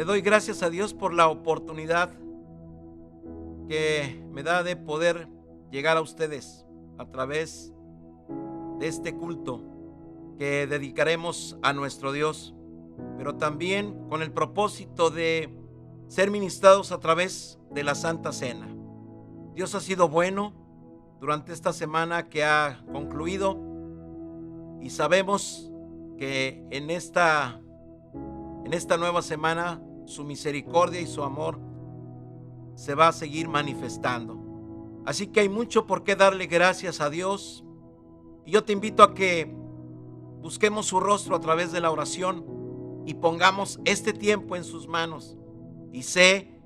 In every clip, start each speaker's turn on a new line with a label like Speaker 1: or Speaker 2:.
Speaker 1: Le doy gracias a Dios por la oportunidad que me da de poder llegar a ustedes a través de este culto que dedicaremos a nuestro Dios, pero también con el propósito de ser ministrados a través de la Santa Cena. Dios ha sido bueno durante esta semana que ha concluido y sabemos que en esta nueva semana su misericordia y su amor se va a seguir manifestando. Así que hay mucho por qué darle gracias a Dios. Y yo te invito a que busquemos su rostro a través de la oración y pongamos este tiempo en sus manos. Y sé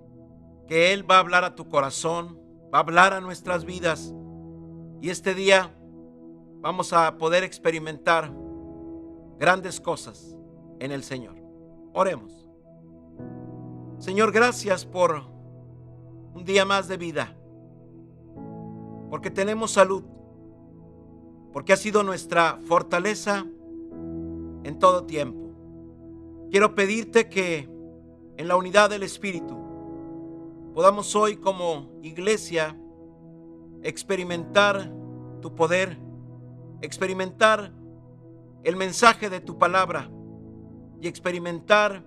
Speaker 1: que Él va a hablar a tu corazón, va a hablar a nuestras vidas. Y este día vamos a poder experimentar grandes cosas en el Señor. Oremos. Señor, gracias por un día más de vida, porque tenemos salud, porque ha sido nuestra fortaleza en todo tiempo. Quiero pedirte que en la unidad del Espíritu podamos hoy como iglesia experimentar tu poder, experimentar el mensaje de tu palabra y experimentar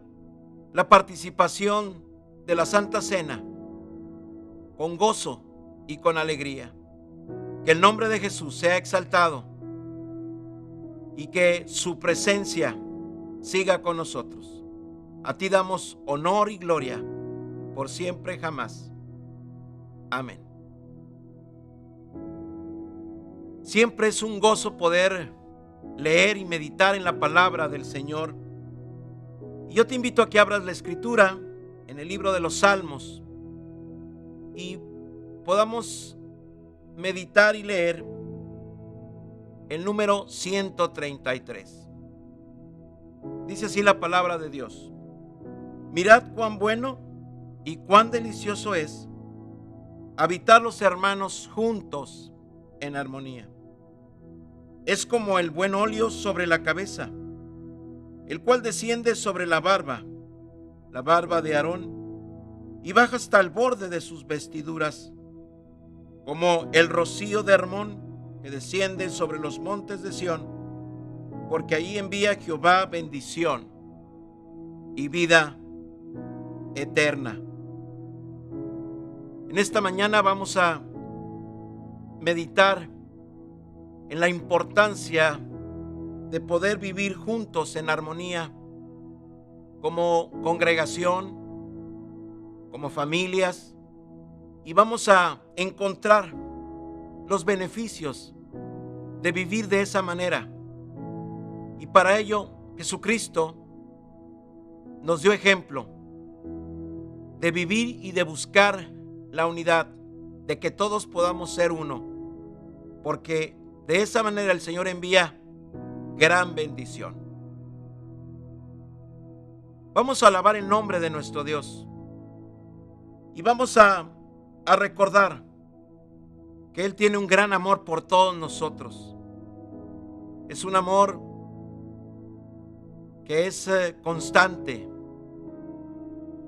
Speaker 1: la participación de la Santa Cena con gozo y con alegría. Que el nombre de Jesús sea exaltado y que su presencia siga con nosotros. A ti damos honor y gloria por siempre jamás. Amén. Siempre es un gozo poder leer y meditar en la palabra del Señor. Y yo te invito a que abras la Escritura en el libro de los Salmos y podamos meditar y leer el número 133. Dice así la palabra de Dios: mirad cuán bueno y cuán delicioso es habitar los hermanos juntos en armonía. Es como el buen óleo sobre la cabeza, el cual desciende sobre la barba de Aarón, y baja hasta el borde de sus vestiduras, como el rocío de Hermón que desciende sobre los montes de Sión, porque ahí envía Jehová bendición y vida eterna. En esta mañana vamos a meditar en la importancia de poder vivir juntos en armonía como congregación, como familias, y vamos a encontrar los beneficios de vivir de esa manera. Y para ello Jesucristo nos dio ejemplo de vivir y de buscar la unidad, de que todos podamos ser uno, porque de esa manera el Señor envía gran bendición. Vamos a alabar el nombre de nuestro Dios y vamos a recordar que Él tiene un gran amor por todos nosotros. Es un amor que es constante,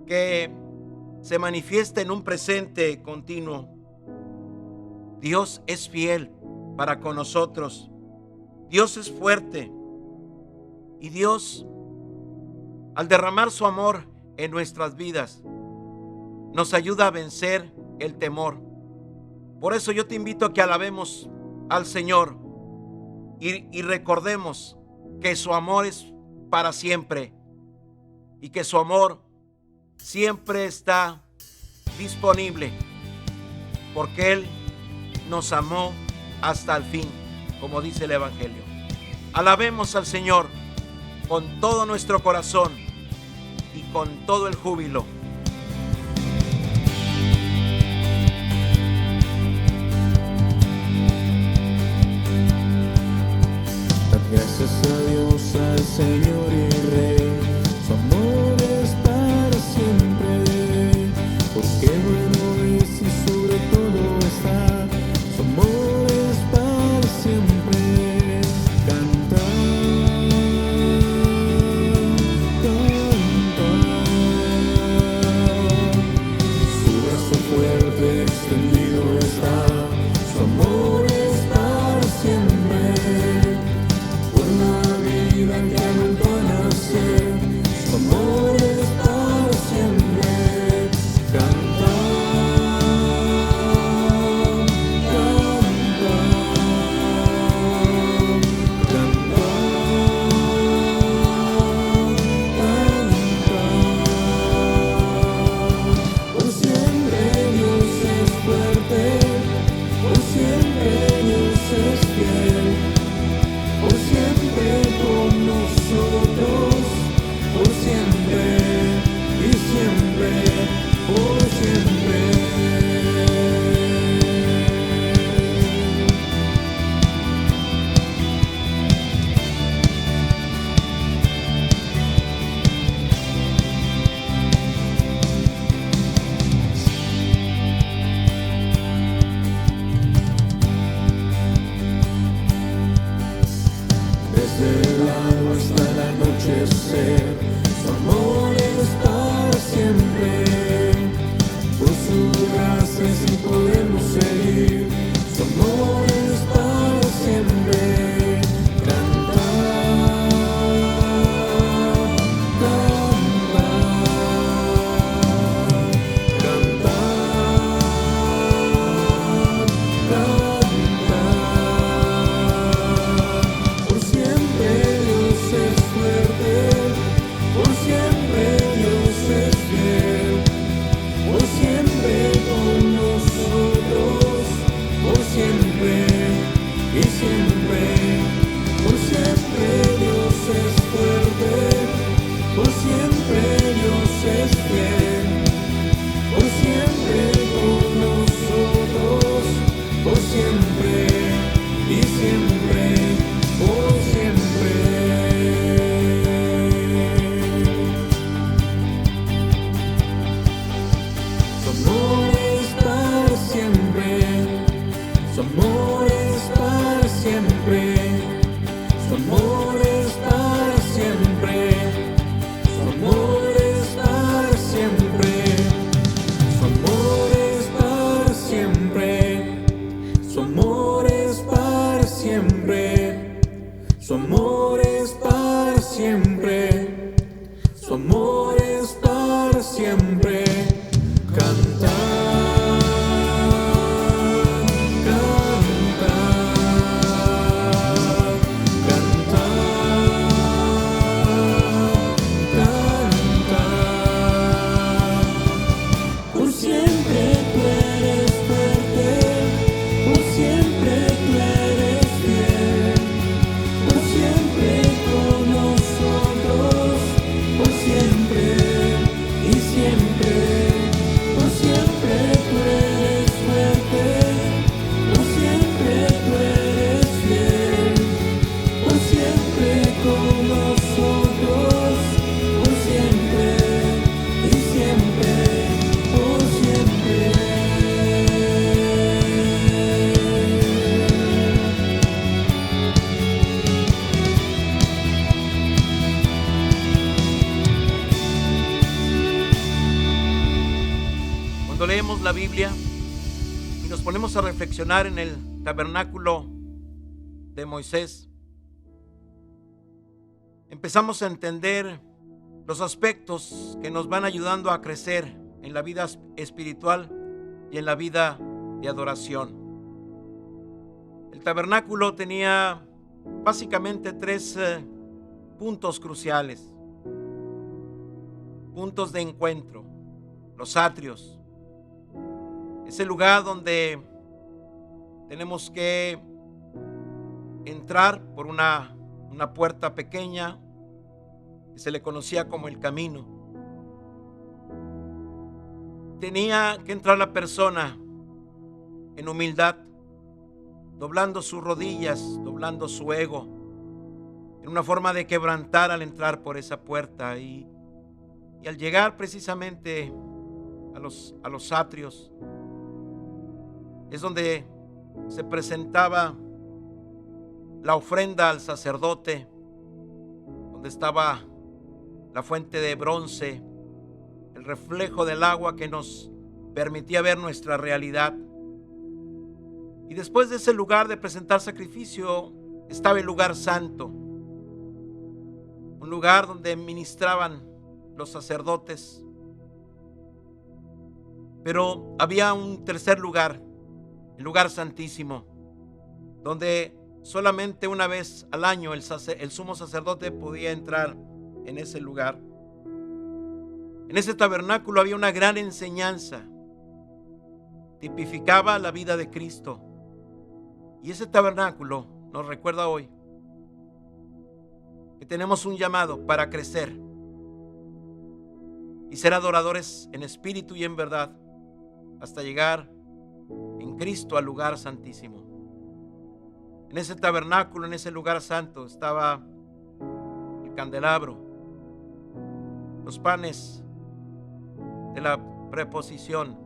Speaker 1: que se manifiesta en un presente continuo. Dios es fiel para con nosotros. Dios es fuerte. Y Dios, al derramar su amor en nuestras vidas, nos ayuda a vencer el temor. Por eso yo te invito a que alabemos al Señor y recordemos que su amor es para siempre y que su amor siempre está disponible, porque Él nos amó hasta el fin, como dice el Evangelio. Alabemos al Señor con todo nuestro corazón y con todo el júbilo.
Speaker 2: Gracias a Dios, al Señor y Rey, su amor es para siempre, porque bueno es y sobre todo está, su amor es para siempre. Cantar, cantar. eres fiel, por siempre con nosotros, por siempre y siempre, por siempre. Su amor es para siempre, su amor es para siempre, su amor es para siempre, su amor es para siempre, su amor es para siempre, su amor es para siempre, su amor es para siempre, su amor es para siempre. Canta.
Speaker 1: Cuando leemos la Biblia y nos ponemos a reflexionar en el tabernáculo de Moisés, empezamos a entender los aspectos que nos van ayudando a crecer en la vida espiritual y en la vida de adoración. El tabernáculo tenía básicamente tres puntos cruciales, puntos de encuentro: los atrios, ese lugar donde tenemos que entrar por una puerta pequeña que se le conocía como el camino. Tenía que entrar la persona en humildad, doblando sus rodillas, doblando su ego, en una forma de quebrantar al entrar por esa puerta. Y al llegar precisamente a los atrios, es donde se presentaba la ofrenda al sacerdote, donde estaba la fuente de bronce, el reflejo del agua que nos permitía ver nuestra realidad. Y después de ese lugar de presentar sacrificio estaba el lugar santo, un lugar donde ministraban los sacerdotes. Pero había un tercer lugar, el lugar santísimo, donde solamente una vez al año el sumo sacerdote podía entrar en ese lugar. En ese tabernáculo había una gran enseñanza, tipificaba la vida de Cristo. Y ese tabernáculo nos recuerda hoy que tenemos un llamado para crecer y ser adoradores en espíritu y en verdad, hasta llegar en Cristo al lugar santísimo. En ese tabernáculo, en ese lugar santo, estaba el candelabro, los panes de la preposición.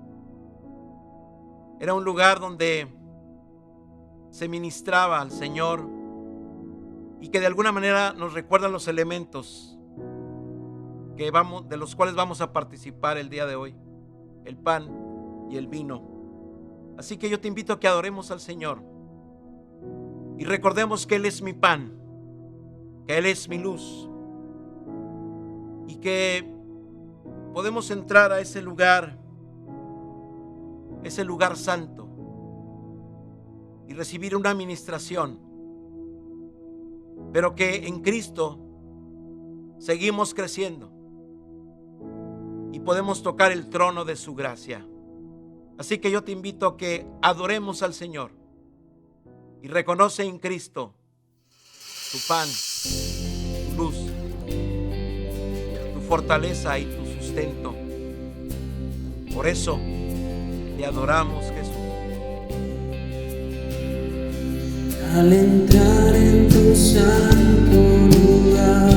Speaker 1: Era un lugar donde se ministraba al Señor y que de alguna manera nos recuerdan los elementos de los cuales vamos a participar el día de hoy: el pan y el vino. Así que yo te invito a que adoremos al Señor y recordemos que Él es mi pan, que Él es mi luz, y que podemos entrar a ese lugar santo y recibir una administración, pero que en Cristo seguimos creciendo y podemos tocar el trono de su gracia. Así que yo te invito a que adoremos al Señor y reconoce en Cristo tu pan, tu luz, tu fortaleza y tu sustento. sustento. Por eso te adoramos, Jesús.
Speaker 3: Al entrar en tu santo lugar,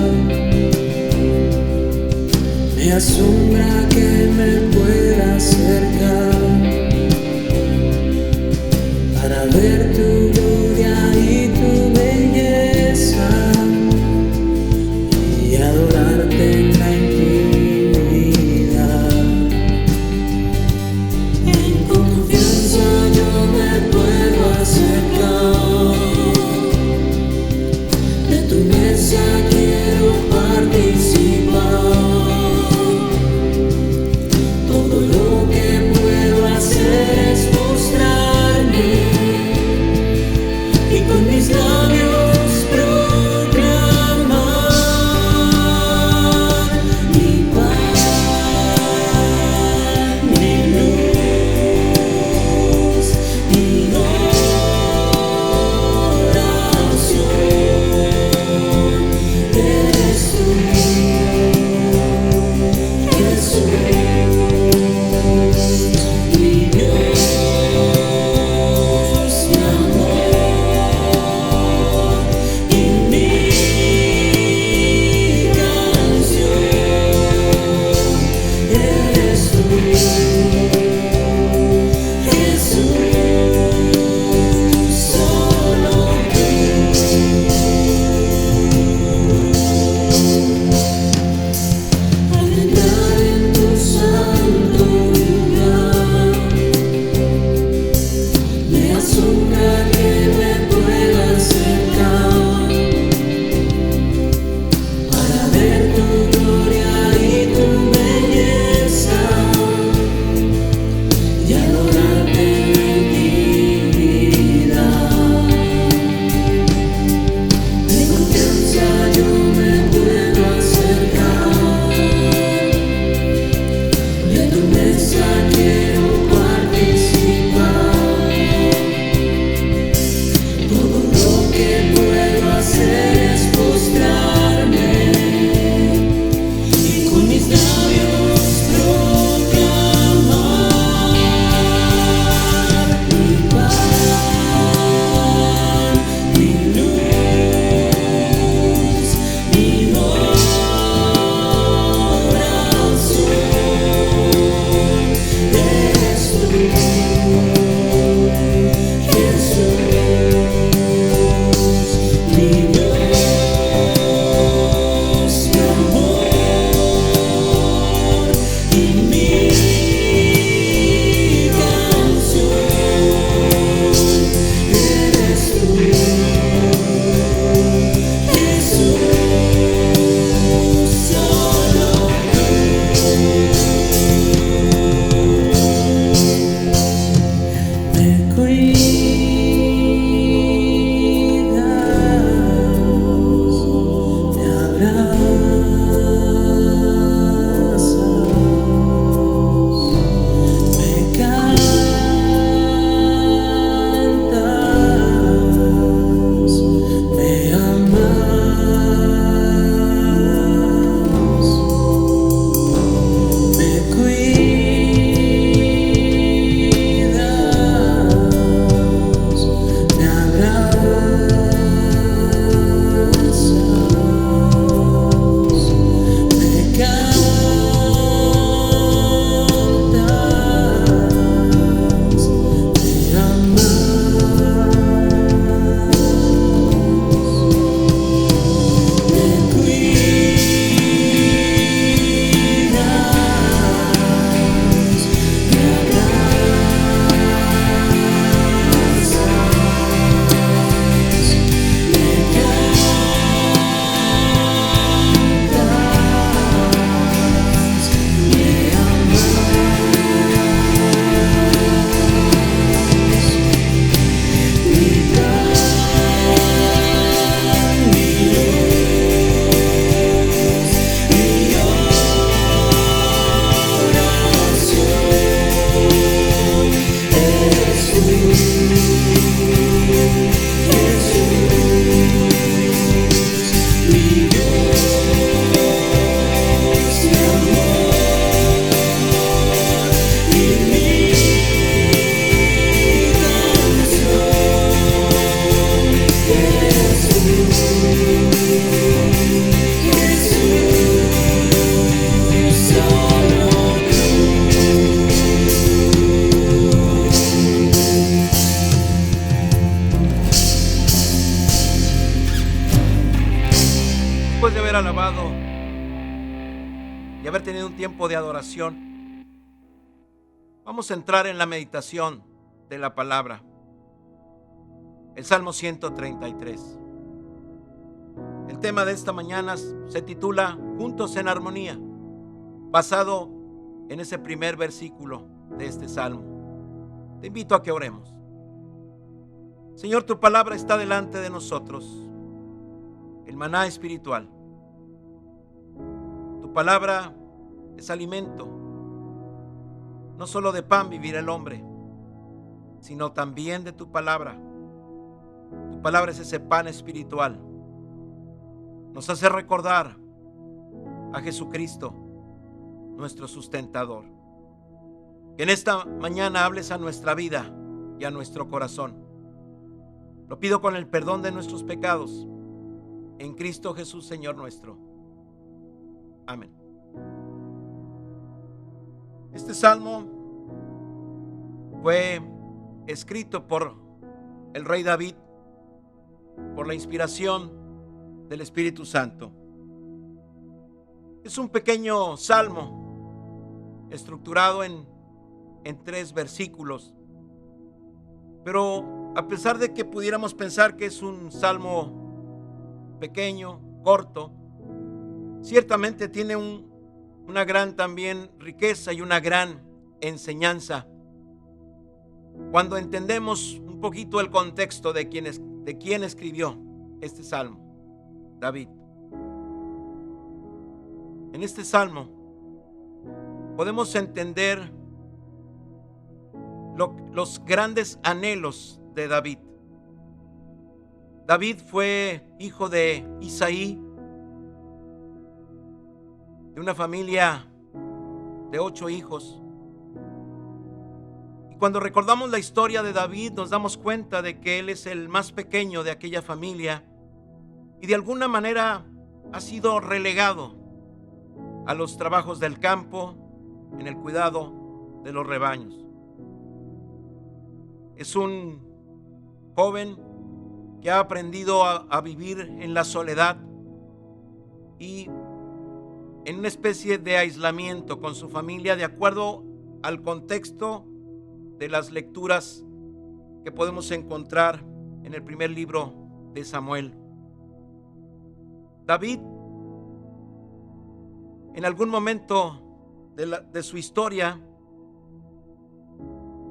Speaker 3: me asombra que me pueda acercar para ver tu gloria y tu belleza y adorarte en la intimidad. En confianza yo me puedo acercar, de tu mesa quiero participar. Todo lo que pueda
Speaker 1: tiempo de adoración, vamos a entrar en la meditación de la palabra. El Salmo 133. El tema de esta mañana se titula Juntos en Armonía, basado en ese primer versículo de este Salmo. Te invito a que oremos. Señor, tu palabra está delante de nosotros, el maná espiritual. Tu palabra es alimento. No solo de pan vivirá el hombre, sino también de tu palabra. Tu palabra es ese pan espiritual. Nos hace recordar a Jesucristo, nuestro sustentador. Que en esta mañana hables a nuestra vida y a nuestro corazón. Lo pido con el perdón de nuestros pecados, en Cristo Jesús, Señor nuestro. Amén. Este salmo fue escrito por el rey David por la inspiración del Espíritu Santo. Es un pequeño salmo estructurado en 3 versículos, pero a pesar de que pudiéramos pensar que es un salmo pequeño, corto, ciertamente tiene una gran también riqueza y una gran enseñanza. Cuando entendemos un poquito el contexto de quién escribió este salmo, David. En este salmo podemos entender los grandes anhelos de David. David fue hijo de Isaí, de una familia de 8 hijos. Y cuando recordamos la historia de David, nos damos cuenta de que él es el más pequeño de aquella familia y de alguna manera ha sido relegado a los trabajos del campo, en el cuidado de los rebaños. Es un joven que ha aprendido a vivir en la soledad y en una especie de aislamiento con su familia, de acuerdo al contexto de las lecturas que podemos encontrar en el primer libro de Samuel. David, en algún momento de su historia,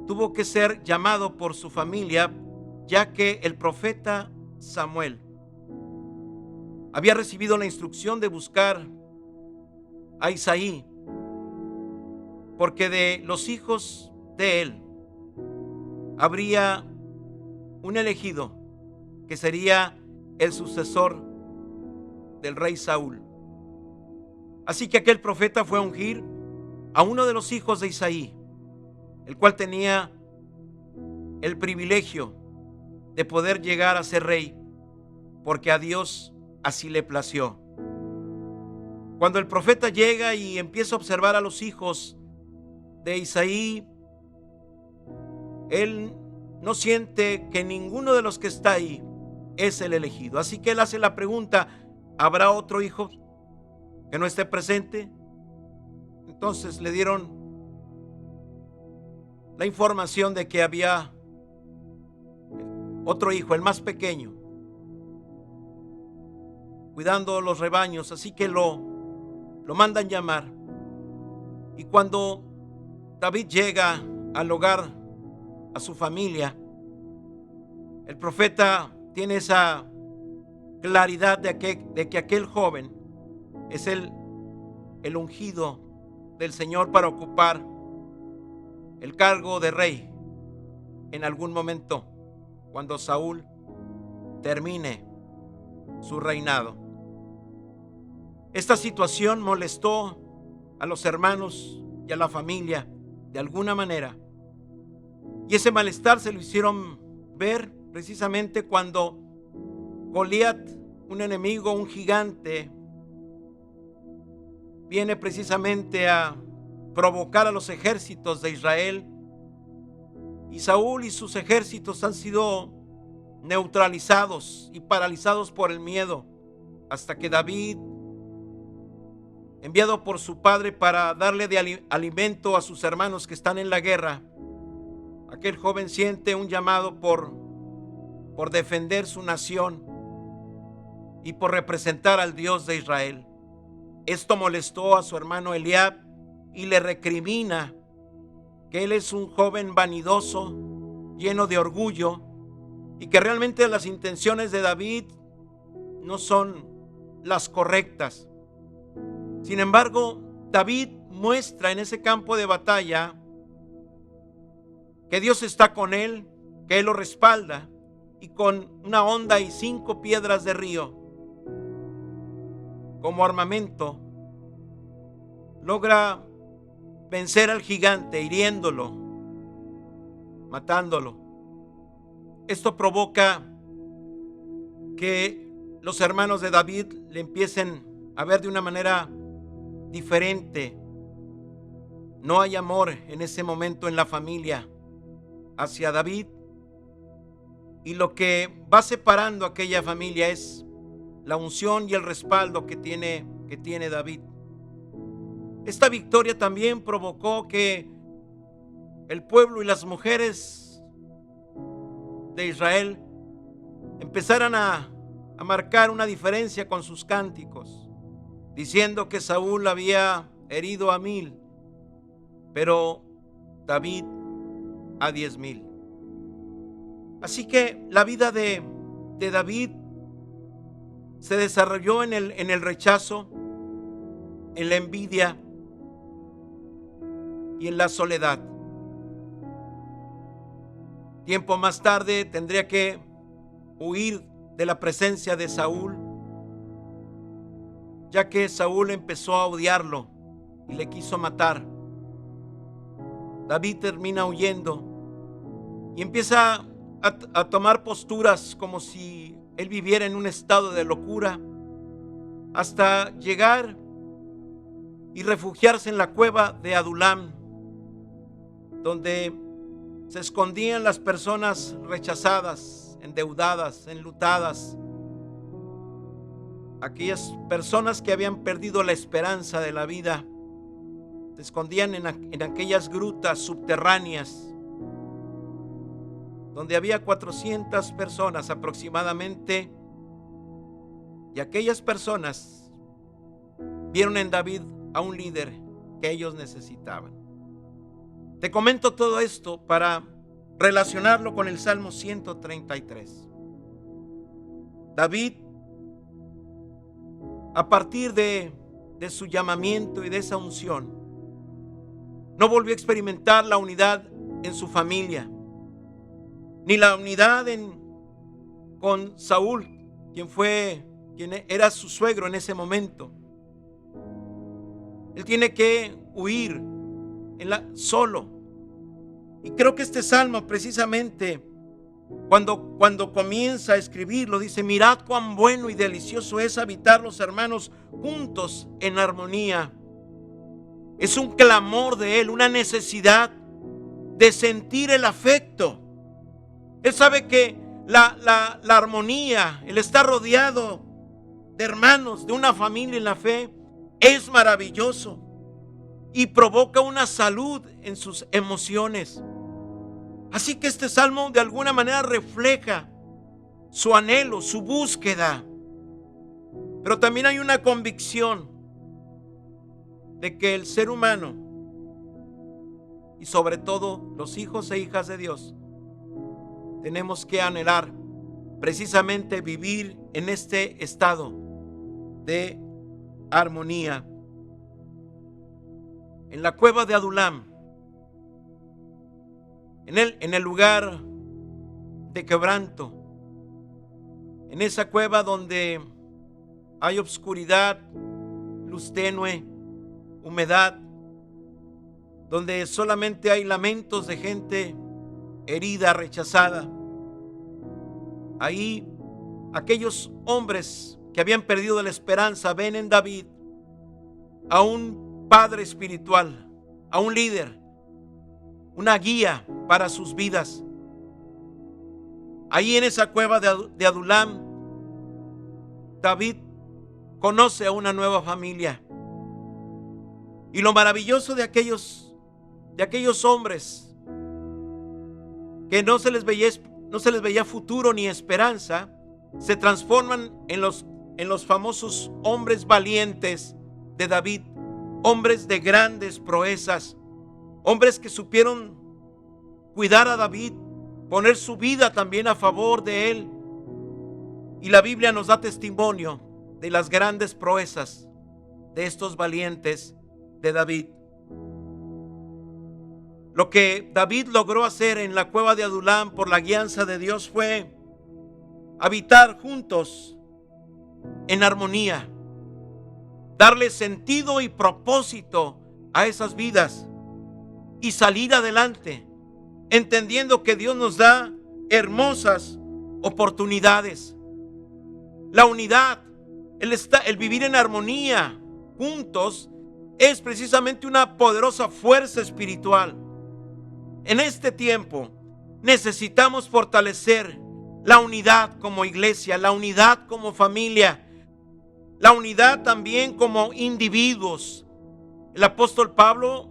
Speaker 1: tuvo que ser llamado por su familia, ya que el profeta Samuel había recibido la instrucción de buscar a Isaí, porque de los hijos de él habría un elegido que sería el sucesor del rey Saúl. Así que aquel profeta fue a ungir a uno de los hijos de Isaí, el cual tenía el privilegio de poder llegar a ser rey, porque a Dios así le plació. Cuando el profeta llega y empieza a observar a los hijos de Isaí, él no siente que ninguno de los que está ahí es el elegido. Así que él hace la pregunta: ¿habrá otro hijo que no esté presente? Entonces le dieron la información de que había otro hijo, el más pequeño, cuidando los rebaños. Así que lo mandan llamar. Y cuando David llega al hogar, a su familia, el profeta tiene esa claridad de que aquel joven es el ungido del Señor para ocupar el cargo de rey en algún momento, cuando Saúl termine su reinado. Esta situación molestó a los hermanos y a la familia de alguna manera, y ese malestar se lo hicieron ver precisamente cuando Goliat, un enemigo, un gigante, viene precisamente a provocar a los ejércitos de Israel, y Saúl y sus ejércitos han sido neutralizados y paralizados por el miedo, hasta que David enviado por su padre para darle de alimento a sus hermanos que están en la guerra, aquel joven siente un llamado por defender su nación y por representar al Dios de Israel. Esto molestó a su hermano Eliab y le recrimina que él es un joven vanidoso, lleno de orgullo, y que realmente las intenciones de David no son las correctas. Sin embargo, David muestra en ese campo de batalla que Dios está con él, que él lo respalda, y con una honda y 5 piedras de río como armamento logra vencer al gigante, hiriéndolo, matándolo. Esto provoca que los hermanos de David le empiecen a ver de una manera diferente. No hay amor en ese momento en la familia hacia David, y lo que va separando a aquella familia es la unción y el respaldo que tiene David. Esta victoria también provocó que el pueblo y las mujeres de Israel empezaran a marcar una diferencia con sus cánticos, diciendo que Saúl había herido a 1000, pero David a 10,000. Así que la vida de David se desarrolló en el rechazo, en la envidia y en la soledad. Tiempo más tarde tendría que huir de la presencia de Saúl, ya que Saúl empezó a odiarlo y le quiso matar. David termina huyendo y empieza a tomar posturas como si él viviera en un estado de locura, hasta llegar y refugiarse en la cueva de Adulam, donde se escondían las personas rechazadas, endeudadas, enlutadas, aquellas personas que habían perdido la esperanza de la vida. Se escondían en aquellas grutas subterráneas, donde había 400 personas aproximadamente, y aquellas personas vieron en David a un líder que ellos necesitaban. Te comento todo esto para relacionarlo con el Salmo 133. David, a partir de su llamamiento y de esa unción, no volvió a experimentar la unidad en su familia, ni la unidad con Saúl, quien era su suegro en ese momento. Él tiene que huir solo. Y creo que este salmo, precisamente cuando comienza a escribirlo, dice: mirad cuán bueno y delicioso es habitar los hermanos juntos en armonía. Es un clamor de él, una necesidad de sentir el afecto. Él sabe que la armonía, el estar rodeado de hermanos, de una familia en la fe, es maravilloso y provoca una salud en sus emociones. Así que este salmo de alguna manera refleja su anhelo, su búsqueda. Pero también hay una convicción de que el ser humano, y sobre todo los hijos e hijas de Dios, tenemos que anhelar precisamente vivir en este estado de armonía. En la cueva de Adulam, en el lugar de quebranto, en esa cueva donde hay obscuridad, luz tenue, humedad, donde solamente hay lamentos de gente herida, rechazada. Ahí aquellos hombres que habían perdido la esperanza ven en David a un padre espiritual, a un líder, una guía para sus vidas. Ahí en esa cueva de Adulam, David conoce a una nueva familia, Y lo maravilloso de aquellos hombres que no se les veía futuro ni esperanza, se transforman en los famosos hombres valientes de David, hombres de grandes proezas, hombres que supieron cuidar a David, poner su vida también a favor de él. Y la Biblia nos da testimonio de las grandes proezas de estos valientes de David. Lo que David logró hacer en la cueva de Adulam por la guianza de Dios fue habitar juntos en armonía, darle sentido y propósito a esas vidas y salir adelante, entendiendo que Dios nos da hermosas oportunidades. La unidad, el vivir en armonía juntos, es precisamente una poderosa fuerza espiritual. En este tiempo necesitamos fortalecer la unidad como iglesia, la unidad como familia, la unidad también como individuos. El apóstol Pablo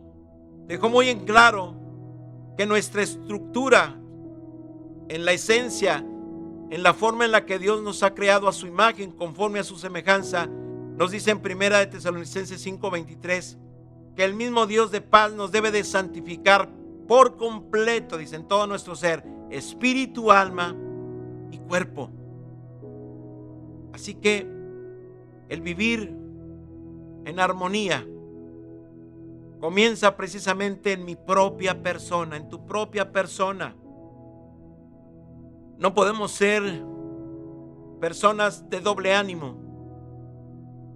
Speaker 1: dejó muy en claro que nuestra estructura, en la esencia, en la forma en la que Dios nos ha creado a su imagen, conforme a su semejanza, nos dice en 1 de Tesalonicenses 5:23, que el mismo Dios de paz nos debe de santificar por completo, dice, en todo nuestro ser, espíritu, alma y cuerpo. Así que el vivir en armonía comienza precisamente en mi propia persona, en tu propia persona. No podemos ser personas de doble ánimo,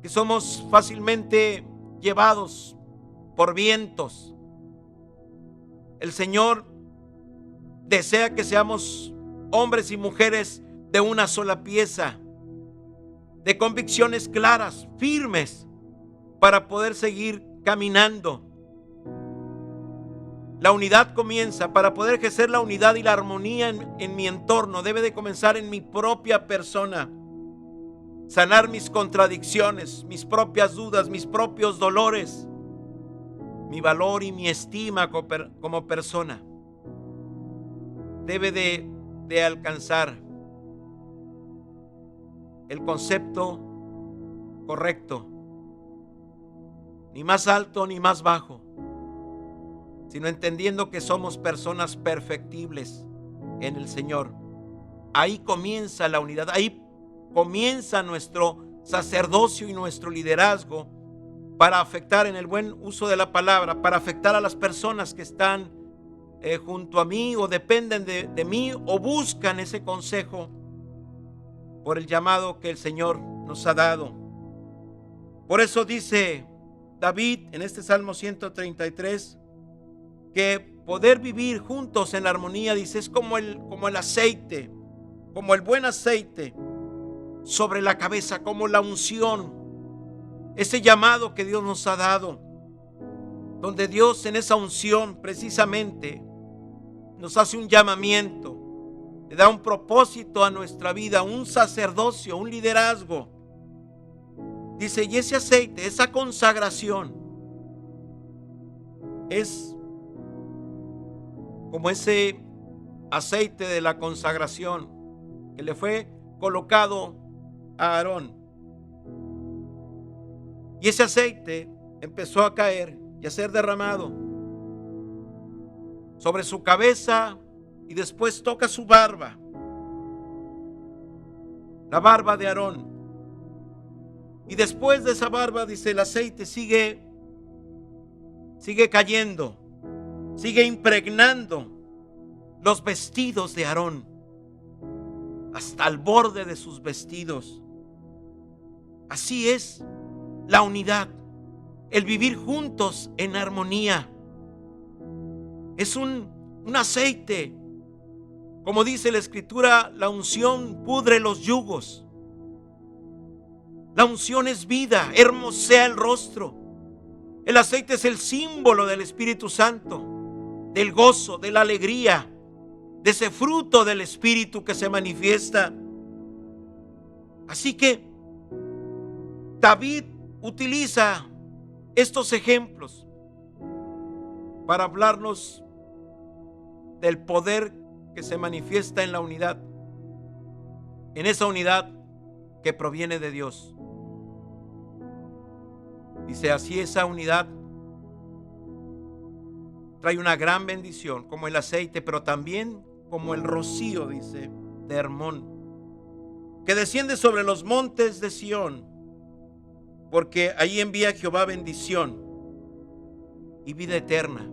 Speaker 1: que somos fácilmente llevados por vientos. El Señor desea que seamos hombres y mujeres de una sola pieza, de convicciones claras, firmes, para poder seguir caminando. La unidad comienza, para poder ejercer la unidad y la armonía en mi entorno, debe de comenzar en mi propia persona. Sanar mis contradicciones, mis propias dudas, mis propios dolores, mi valor y mi estima como persona. Debe de alcanzar el concepto correcto, ni más alto ni más bajo, sino entendiendo que somos personas perfectibles en el Señor. Ahí comienza la unidad, ahí comienza nuestro sacerdocio y nuestro liderazgo para afectar, en el buen uso de la palabra, para afectar a las personas que están junto a mí o dependen de mí o buscan ese consejo por el llamado que el Señor nos ha dado. Por eso dice David en este Salmo 133 que poder vivir juntos en armonía, dice, es como el aceite, como el buen aceite sobre la cabeza, como la unción, ese llamado que Dios nos ha dado, donde Dios en esa unción precisamente nos hace un llamamiento, le da un propósito a nuestra vida, un sacerdocio, un liderazgo. Dice, y ese aceite, esa consagración, es como ese aceite de la consagración que le fue colocado a Aarón. Y ese aceite empezó a caer y a ser derramado sobre su cabeza y después toca su barba, la barba de Aarón. Y después de esa barba, dice, el aceite sigue cayendo, sigue impregnando los vestidos de Aarón hasta el borde de sus vestidos. Así es la unidad, el vivir juntos en armonía. Es un aceite, como dice la Escritura, la unción pudre los yugos. La unción es vida, hermosea el rostro. El aceite es el símbolo del Espíritu Santo, del gozo, de la alegría, de ese fruto del Espíritu que se manifiesta. Así que David utiliza estos ejemplos para hablarnos del poder que se manifiesta en la unidad, en esa unidad que proviene de Dios. Dice, así esa unidad trae una gran bendición, como el aceite, pero también como el rocío, dice, de Hermón, que desciende sobre los montes de Sión, porque ahí envía Jehová bendición y vida eterna.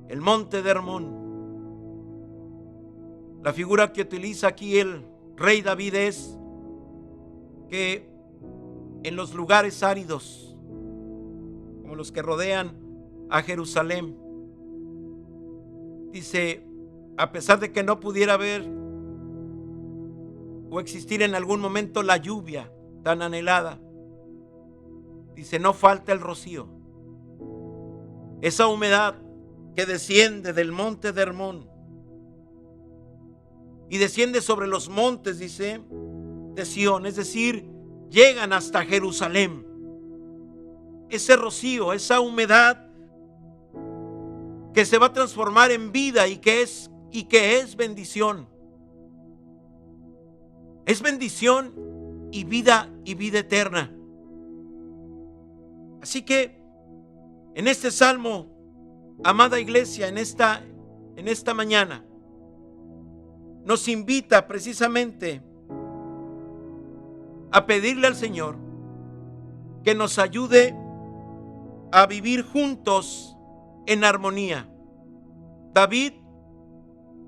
Speaker 1: El monte de Hermón. La figura que utiliza aquí el rey David es que en los lugares áridos, como los que rodean a Jerusalén, dice, a pesar de que no pudiera haber o existir en algún momento la lluvia tan anhelada, dice, no falta el rocío. Esa humedad que desciende del monte de Hermón y desciende sobre los montes, dice, de Sión, es decir, llegan hasta Jerusalén. Ese rocío, esa humedad que se va a transformar en vida y que es bendición. Es bendición y vida eterna. Así que en este salmo, amada iglesia, en esta mañana, nos invita precisamente a pedirle al Señor que nos ayude a vivir juntos en armonía. David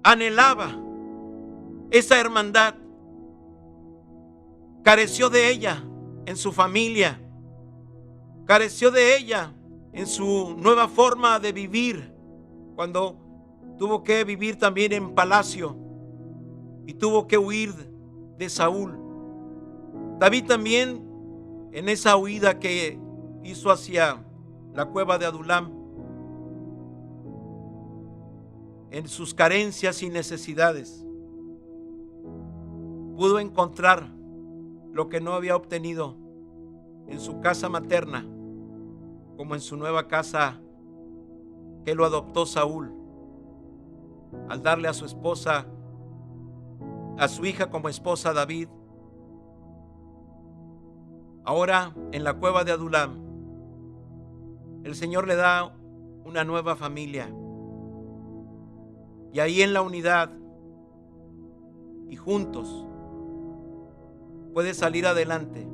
Speaker 1: anhelaba esa hermandad, careció de ella en su familia, careció de ella en su nueva forma de vivir, cuando tuvo que vivir también en palacio y tuvo que huir de Saúl. David también, en esa huida que hizo hacia la cueva de Adulam, en sus carencias y necesidades, pudo encontrar lo que no había obtenido en su casa materna, como en su nueva casa que lo adoptó Saúl, al darle a su esposa, a su hija como esposa a David. Ahora en la cueva de Adulam, el Señor le da una nueva familia, y ahí en la unidad y juntos puede salir adelante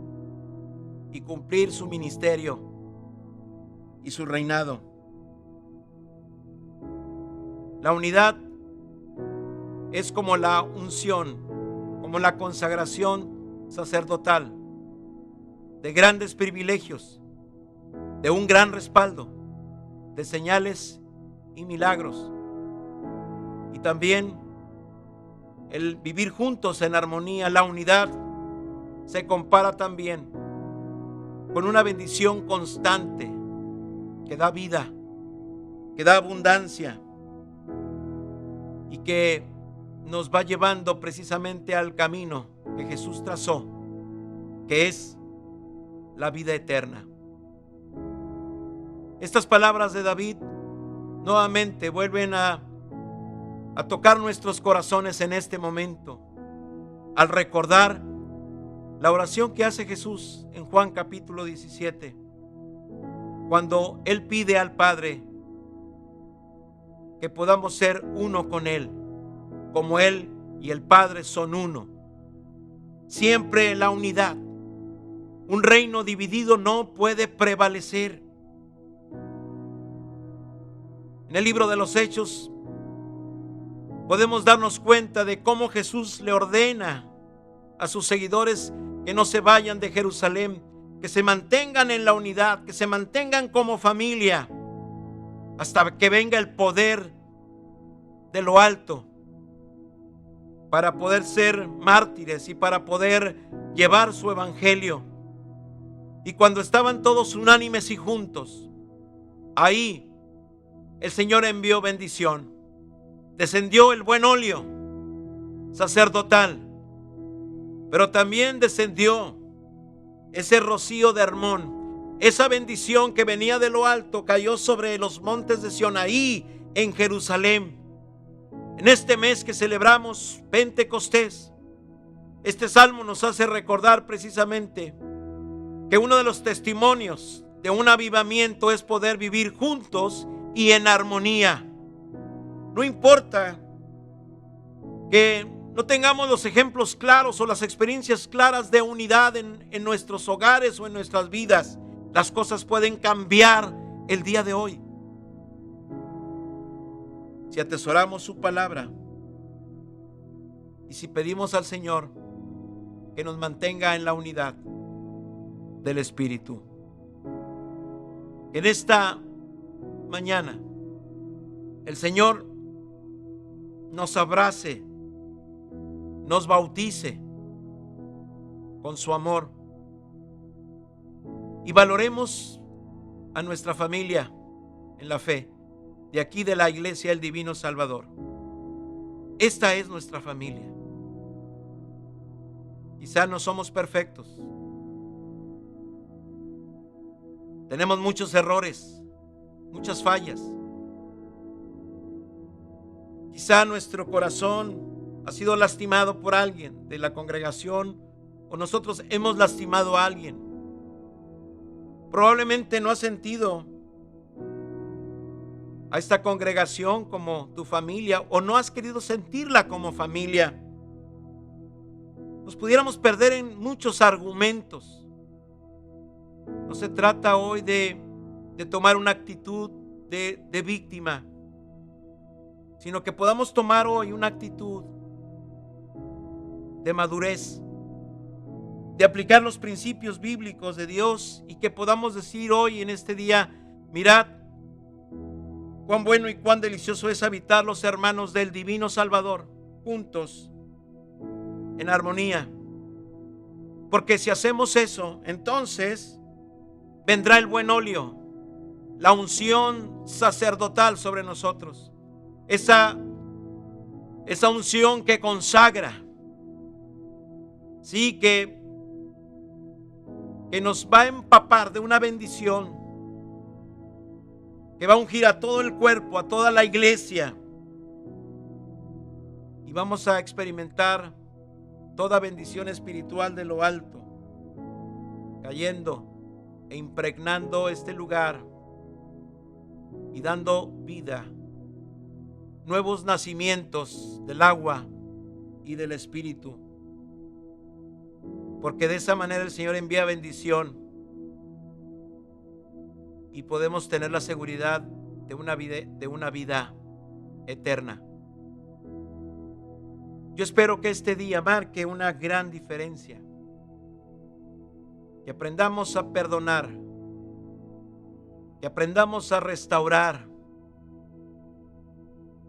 Speaker 1: y cumplir su ministerio y su reinado. La unidad es como la unción, como la consagración sacerdotal, de grandes privilegios, de un gran respaldo, de señales y milagros. Y también el vivir juntos en armonía, la unidad, se compara también con una bendición constante que da vida, que da abundancia y que nos va llevando precisamente al camino que Jesús trazó, que es la vida eterna. Estas palabras de David nuevamente vuelven a tocar nuestros corazones en este momento, al recordar la oración que hace Jesús en Juan capítulo 17, cuando Él pide al Padre que podamos ser uno con Él, como Él y el Padre son uno. Siempre la unidad. Un reino dividido no puede prevalecer. En el libro de los Hechos podemos darnos cuenta de cómo Jesús le ordena a sus seguidores que no se vayan de Jerusalén, que se mantengan en la unidad, que se mantengan como familia, hasta que venga el poder de lo alto, para poder ser mártires y para poder llevar su evangelio. Y cuando estaban todos unánimes y juntos, ahí el Señor envió bendición. Descendió el buen óleo sacerdotal, pero también descendió ese rocío de Hermón, esa bendición que venía de lo alto cayó sobre los montes de Sión, ahí en Jerusalén. En este mes que celebramos Pentecostés, este salmo nos hace recordar precisamente que uno de los testimonios de un avivamiento es poder vivir juntos y en armonía. No importa que no tengamos los ejemplos claros o las experiencias claras de unidad en nuestros hogares o en nuestras vidas, las cosas pueden cambiar el día de hoy si atesoramos su palabra y si pedimos al Señor que nos mantenga en la unidad del Espíritu. En esta mañana el Señor nos abrace, nos bautice con su amor y valoremos a nuestra familia en la fe de aquí de la Iglesia del Divino Salvador. Esta es nuestra familia. Quizá no somos perfectos, tenemos muchos errores, muchas fallas. Quizá nuestro corazón ha sido lastimado por alguien de la congregación o nosotros hemos lastimado a alguien. Probablemente no has sentido a esta congregación como tu familia o no has querido sentirla como familia. Nos pudiéramos perder en muchos argumentos. No se trata hoy de tomar una actitud de víctima, sino que podamos tomar hoy una actitud de madurez, de aplicar los principios bíblicos de Dios y que podamos decir hoy en este día: mirad cuán bueno y cuán delicioso es habitar los hermanos del Divino Salvador juntos en armonía. Porque si hacemos eso, entonces vendrá el buen óleo, la unción sacerdotal sobre nosotros. Esa unción que consagra, sí, que nos va a empapar de una bendición, que va a ungir a todo el cuerpo, a toda la iglesia, y vamos a experimentar toda bendición espiritual de lo alto, cayendo e impregnando este lugar y dando vida, nuevos nacimientos del agua y del Espíritu, porque de esa manera el Señor envía bendición y podemos tener la seguridad de una vida eterna. Yo espero que este día marque una gran diferencia, que aprendamos a perdonar, que aprendamos a restaurar,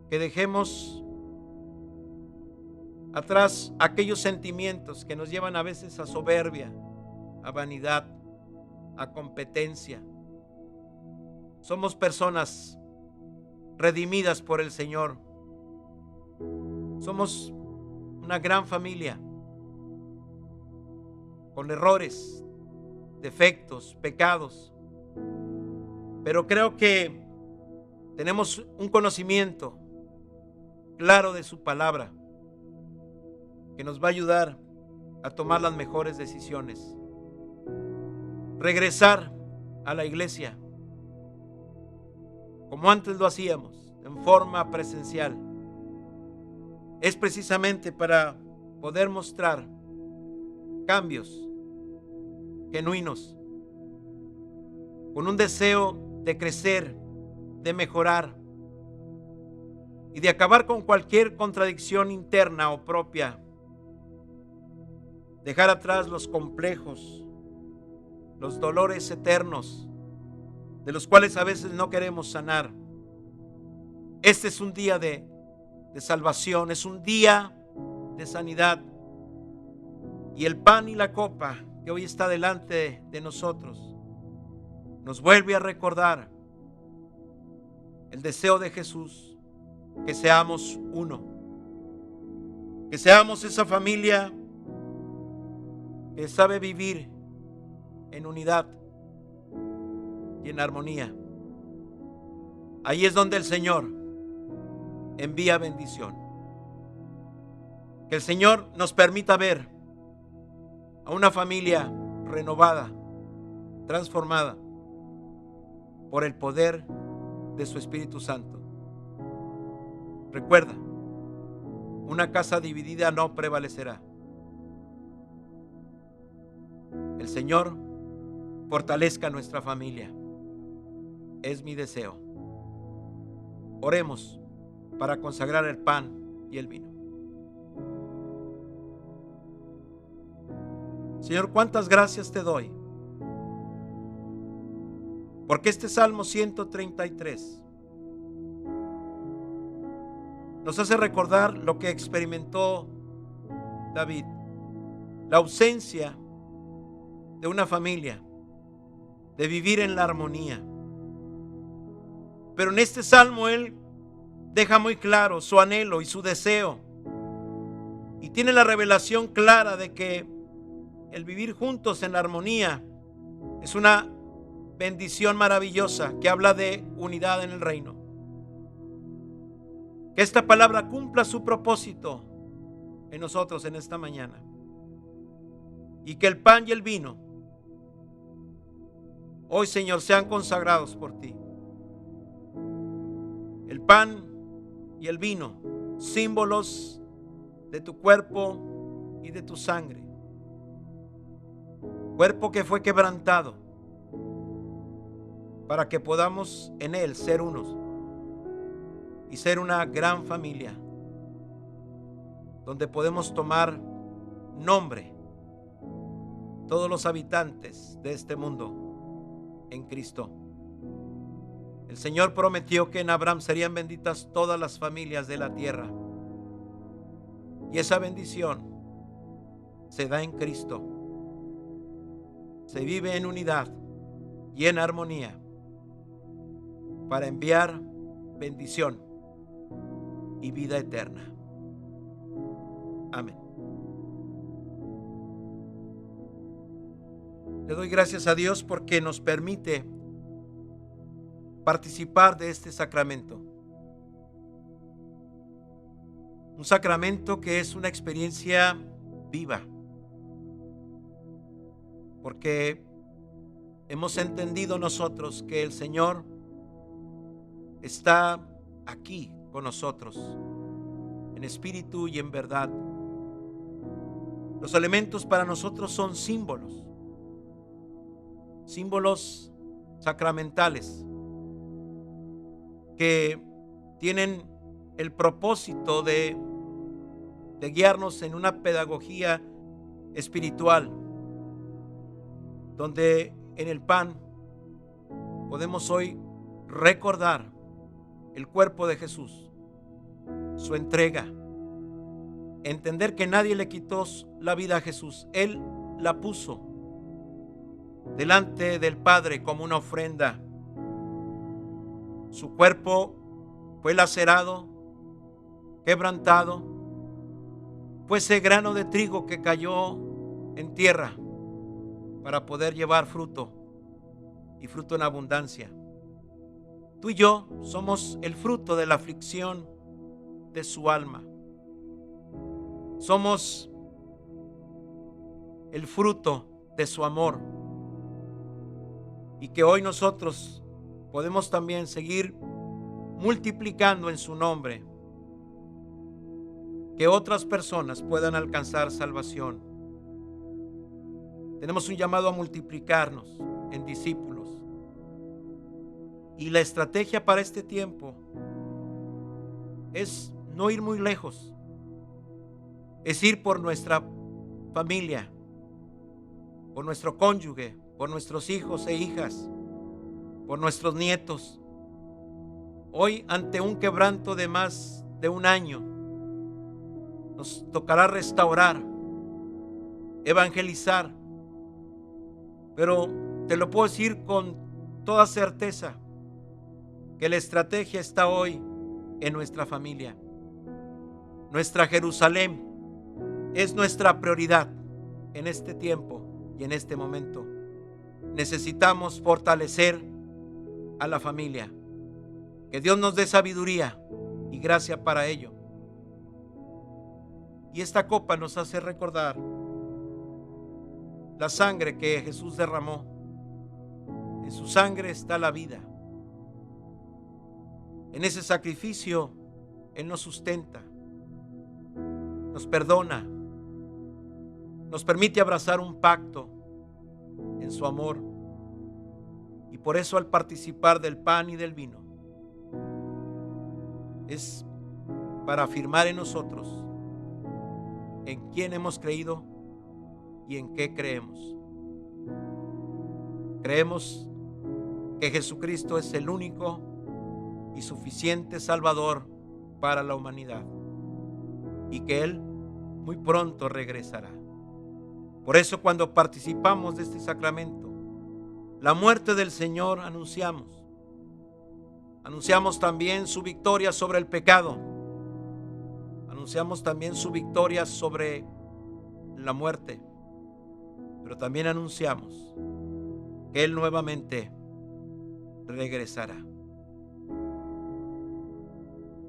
Speaker 1: que dejemos atrás aquellos sentimientos que nos llevan a veces a soberbia, a vanidad, a competencia. Somos personas redimidas por el Señor. Somos una gran familia, con errores, defectos, pecados, pero creo que tenemos un conocimiento claro de su palabra que nos va a ayudar a tomar las mejores decisiones. Regresar a la iglesia como antes lo hacíamos, en forma presencial, es precisamente para poder mostrar cambios genuinos, con un deseo de crecer, de mejorar y de acabar con cualquier contradicción interna o propia. Dejar atrás los complejos, los dolores eternos, de los cuales a veces no queremos sanar. Este es un día de salvación, es un día de sanidad. Y el pan y la copa que hoy está delante de nosotros nos vuelve a recordar el deseo de Jesús, que seamos uno, que seamos esa familia que sabe vivir en unidad, y en armonía. Ahí es donde el Señor envía bendición. Que el Señor nos permita ver a una familia renovada, transformada por el poder de su Espíritu Santo. Recuerda, una casa dividida no prevalecerá. El Señor fortalezca nuestra familia. Es mi deseo. Oremos para consagrar el pan y el vino. Señor, cuántas gracias te doy, porque este Salmo 133 nos hace recordar lo que experimentó David, la ausencia de una familia, de vivir en la armonía. Pero en este Salmo él deja muy claro su anhelo y su deseo, y tiene la revelación clara de que el vivir juntos en la armonía es una bendición maravillosa que habla de unidad en el reino. Que esta palabra cumpla su propósito en nosotros en esta mañana. Y que el pan y el vino hoy, Señor, sean consagrados por ti. El pan y el vino, símbolos de tu cuerpo y de tu sangre. Cuerpo que fue quebrantado para que podamos en él ser unos y ser una gran familia donde podemos tomar nombre todos los habitantes de este mundo en Cristo. El Señor prometió que en Abraham serían benditas todas las familias de la tierra, y esa bendición se da en Cristo. Se vive en unidad y en armonía para enviar bendición y vida eterna. Amén. Le doy gracias a Dios porque nos permite participar de este sacramento. Un sacramento que es una experiencia viva, porque hemos entendido nosotros que el Señor está aquí con nosotros, en espíritu y en verdad. Los elementos para nosotros son símbolos sacramentales que tienen el propósito de guiarnos en una pedagogía espiritual, donde en el pan podemos hoy recordar el cuerpo de Jesús, su entrega, entender que nadie le quitó la vida a Jesús. Él la puso delante del Padre como una ofrenda. Su cuerpo fue lacerado, quebrantado, fue ese grano de trigo que cayó en tierra para poder llevar fruto, y fruto en abundancia. Tú y yo somos el fruto de la aflicción de su alma. Somos el fruto de su amor, y que hoy nosotros podemos también seguir multiplicando en su nombre, que otras personas puedan alcanzar salvación. Tenemos un llamado a multiplicarnos en discípulos, y la estrategia para este tiempo es no ir muy lejos, es ir por nuestra familia, por nuestro cónyuge, por nuestros hijos e hijas, por nuestros nietos. Hoy, ante un quebranto de más de un año, nos tocará restaurar, evangelizar, pero te lo puedo decir con toda certeza, que la estrategia está hoy en nuestra familia. Nuestra Jerusalén es nuestra prioridad en este tiempo y en este momento. Necesitamos fortalecer a la familia. Que Dios nos dé sabiduría y gracia para ello. Y esta copa nos hace recordar la sangre que Jesús derramó. En su sangre está la vida. En ese sacrificio Él nos sustenta, nos perdona, nos permite abrazar un pacto en su amor. Y por eso al participar del pan y del vino es para afirmar en nosotros en quién hemos creído y en qué creemos. Creemos que Jesucristo es el único y suficiente Salvador para la humanidad y que Él muy pronto regresará. Por eso cuando participamos de este sacramento, la muerte del Señor anunciamos. Anunciamos también su victoria sobre el pecado. Anunciamos también su victoria sobre la muerte. Pero también anunciamos que Él nuevamente regresará.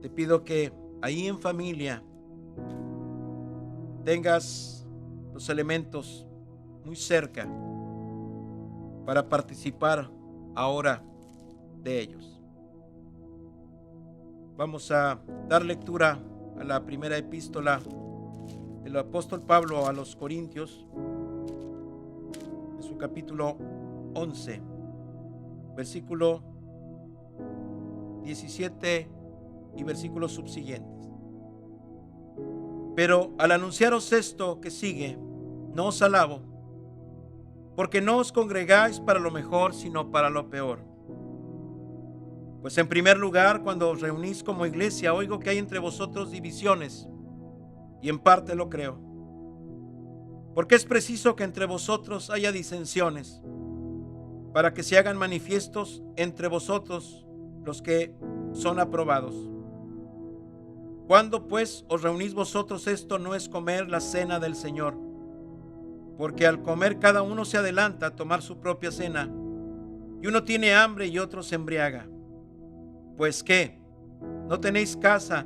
Speaker 1: Te pido que ahí en familia tengas los elementos muy cerca para participar ahora de ellos. Vamos a dar lectura a la primera epístola del apóstol Pablo a los Corintios, en su capítulo 11, versículo 17 y versículos subsiguientes. Pero al anunciaros esto que sigue, no os alabo, porque no os congregáis para lo mejor, sino para lo peor. Pues en primer lugar, cuando os reunís como iglesia, oigo que hay entre vosotros divisiones, y en parte lo creo. Porque es preciso que entre vosotros haya disensiones, para que se hagan manifiestos entre vosotros los que son aprobados. Cuando pues os reunís vosotros, esto no es comer la cena del Señor, porque al comer cada uno se adelanta a tomar su propia cena, y uno tiene hambre y otro se embriaga. Pues ¿qué? ¿No tenéis casa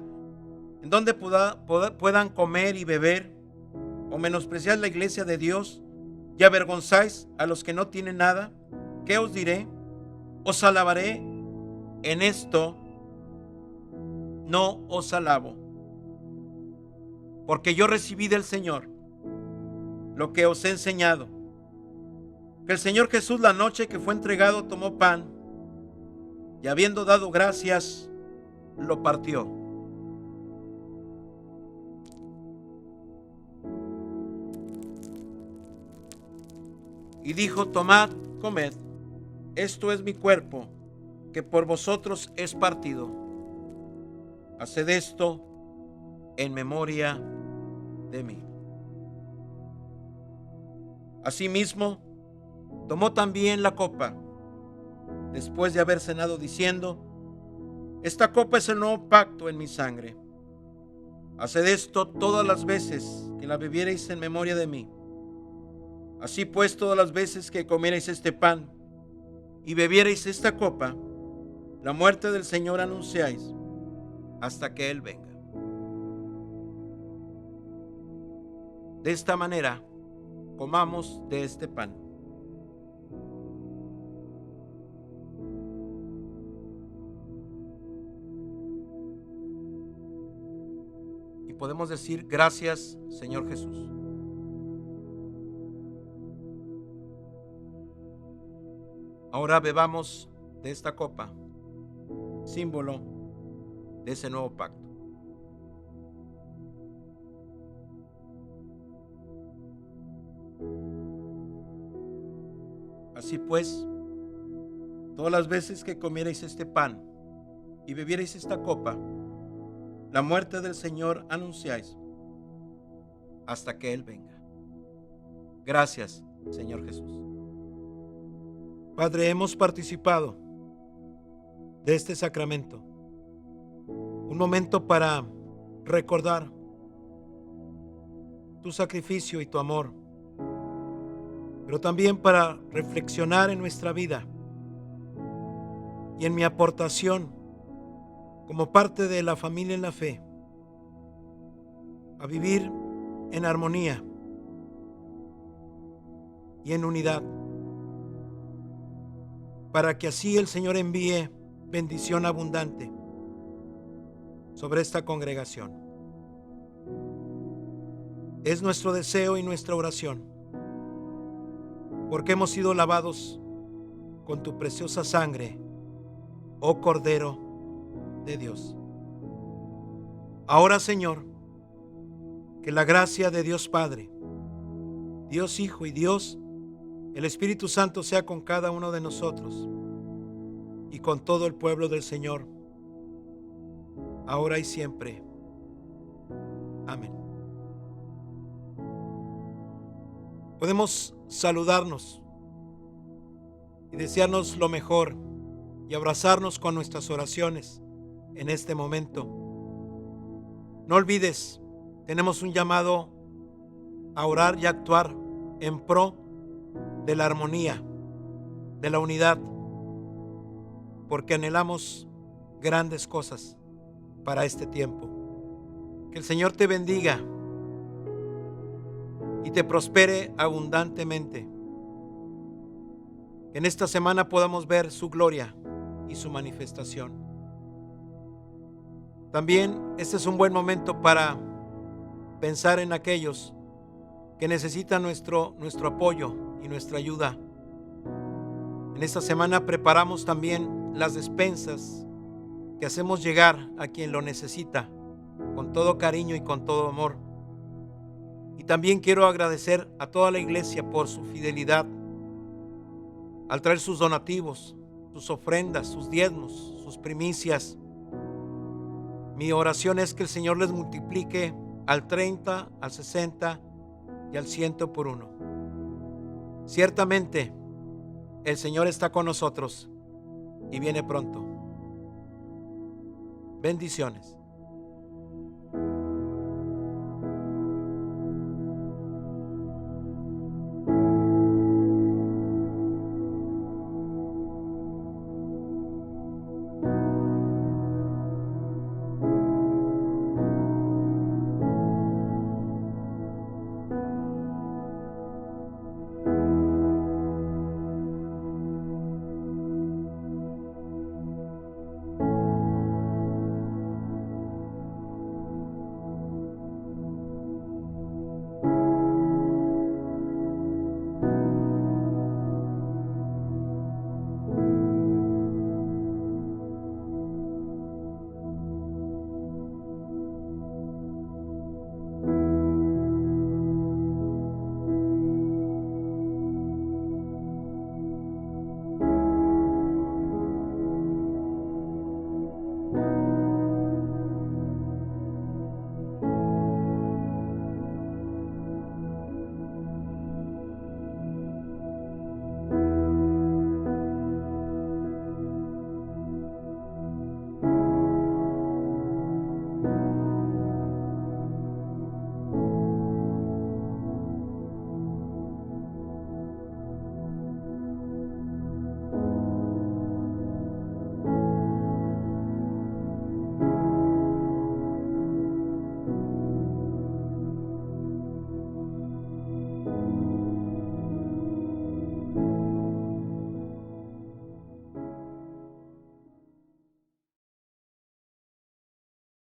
Speaker 1: en donde puedan comer y beber? ¿O menospreciáis la iglesia de Dios y avergonzáis a los que no tienen nada? ¿Qué os diré? ¿Os alabaré? En esto no os alabo, porque yo recibí del Señor lo que os he enseñado, que el Señor Jesús, la noche que fue entregado, tomó pan y habiendo dado gracias, lo partió. Y dijo: tomad, comed, esto es mi cuerpo, que por vosotros es partido. Haced esto en memoria de mí. Asimismo, tomó también la copa, después de haber cenado, diciendo: esta copa es el nuevo pacto en mi sangre. Haced esto todas las veces que la bebiereis en memoria de mí. Así pues, todas las veces que comiereis este pan y bebiereis esta copa, la muerte del Señor anunciáis hasta que Él venga. De esta manera, comamos de este pan. Y podemos decir: gracias, Señor Jesús. Ahora bebamos de esta copa, símbolo de ese nuevo pacto. Así pues, todas las veces que comierais este pan y bebierais esta copa, la muerte del Señor anunciáis hasta que Él venga. Gracias, Señor Jesús. Padre, hemos participado de este sacramento, un momento para recordar tu sacrificio y tu amor, pero también para reflexionar en nuestra vida y en mi aportación como parte de la familia en la fe, a vivir en armonía y en unidad, para que así el Señor envíe bendición abundante sobre esta congregación. Es nuestro deseo y nuestra oración, porque hemos sido lavados con tu preciosa sangre, oh Cordero de Dios. Ahora, Señor, que la gracia de Dios Padre, Dios Hijo y Dios el Espíritu Santo sea con cada uno de nosotros y con todo el pueblo del Señor, ahora y siempre. Amén. Podemos saludarnos y desearnos lo mejor y abrazarnos con nuestras oraciones en este momento. No olvides, tenemos un llamado a orar y a actuar en pro de la armonía, de la unidad, porque anhelamos grandes cosas para este tiempo. Que el Señor te bendiga y te prospere abundantemente. Que en esta semana podamos ver su gloria y su manifestación. También este es un buen momento para pensar en aquellos que necesitan nuestro apoyo y nuestra ayuda. En esta semana preparamos también las despensas que hacemos llegar a quien lo necesita, con todo cariño y con todo amor. Y también quiero agradecer a toda la iglesia por su fidelidad al traer sus donativos, sus ofrendas, sus diezmos, sus primicias. Mi oración es que el Señor les multiplique al 30, al 60 y al 100 por uno. Ciertamente, el Señor está con nosotros y viene pronto. Bendiciones.